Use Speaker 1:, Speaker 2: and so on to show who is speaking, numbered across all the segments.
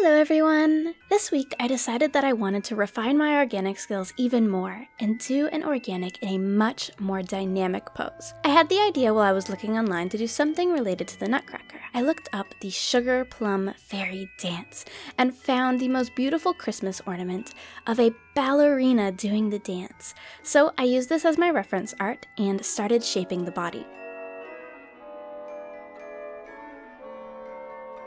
Speaker 1: Hello everyone! This week I decided that I wanted to refine my organic skills even more and do an organic in a much more dynamic pose. I had the idea while I was looking online to do something related to the nutcracker. I looked up the sugar plum fairy dance and found the most beautiful Christmas ornament of a ballerina doing the dance. So I used this as my reference art and started shaping the body.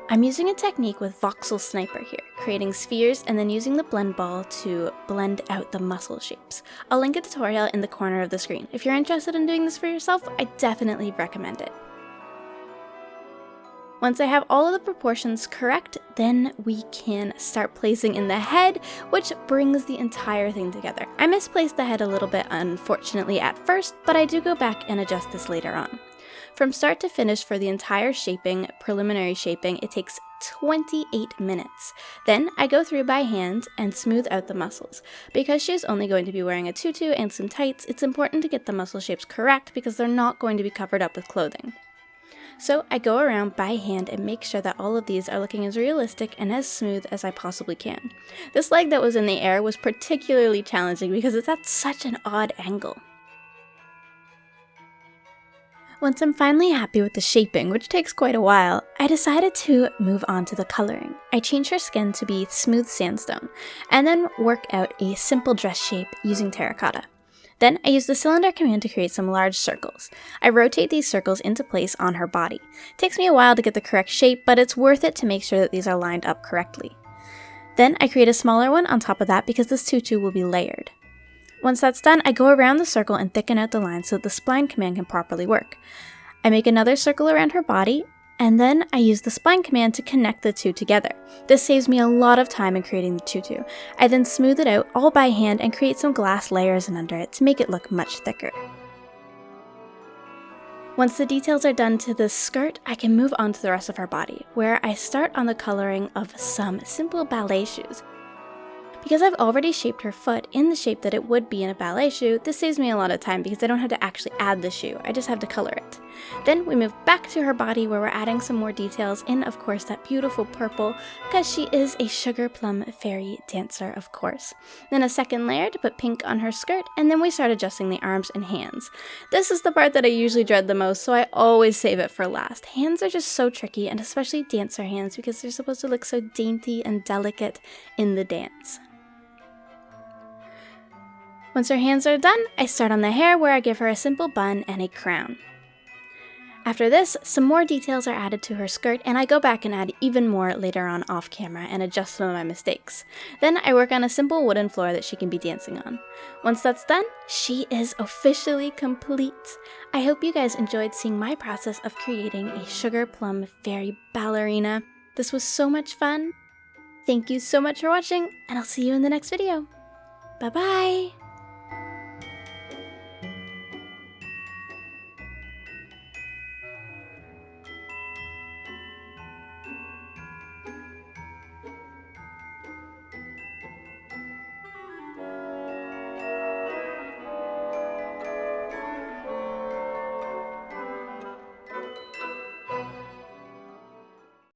Speaker 1: I'm using a technique with voxel sniper here, creating spheres and then using the blend ball to blend out the muscle shapes. I'll link a tutorial in the corner of the screen. If you're interested in doing this for yourself, I definitely recommend it. Once I have all of the proportions correct, then we can start placing in the head, which brings the entire thing together. I misplaced the head a little bit, unfortunately, at first, but I do go back and adjust this later on. From start to finish for the entire preliminary shaping, it takes 28 minutes. Then I go through by hand and smooth out the muscles. Because she's only going to be wearing a tutu and some tights, it's important to get the muscle shapes correct because they're not going to be covered up with clothing. So I go around by hand and make sure that all of these are looking as realistic and as smooth as I possibly can. This leg that was in the air was particularly challenging because it's at such an odd angle. Once I'm finally happy with the shaping, which takes quite a while, I decided to move on to the coloring. I changed her skin to be smooth sandstone, and then work out a simple dress shape using terracotta. Then I use the cylinder command to create some large circles. I rotate these circles into place on her body. It takes me a while to get the correct shape, but it's worth it to make sure that these are lined up correctly. Then I create a smaller one on top of that because this tutu will be layered. Once that's done, I go around the circle and thicken out the lines so that the spline command can properly work. I make another circle around her body, and then I use the spline command to connect the two together. This saves me a lot of time in creating the tutu. I then smooth it out all by hand and create some glass layers under it to make it look much thicker. Once the details are done to the skirt, I can move on to the rest of her body, where I start on the coloring of some simple ballet shoes. Because I've already shaped her foot in the shape that it would be in a ballet shoe, this saves me a lot of time because I don't have to actually add the shoe, I just have to color it. Then we move back to her body where we're adding some more details in, of course, that beautiful purple, because she is a sugar plum fairy dancer, of course. Then a second layer to put pink on her skirt, and then we start adjusting the arms and hands. This is the part that I usually dread the most, so I always save it for last. Hands are just so tricky, and especially dancer hands, because they're supposed to look so dainty and delicate in the dance. Once her hands are done, I start on the hair where I give her a simple bun and a crown. After this, some more details are added to her skirt, and I go back and add even more later on off camera and adjust some of my mistakes. Then I work on a simple wooden floor that she can be dancing on. Once that's done, she is officially complete. I hope you guys enjoyed seeing my process of creating a sugar plum fairy ballerina. This was so much fun. Thank you so much for watching, and I'll see you in the next video. Bye bye!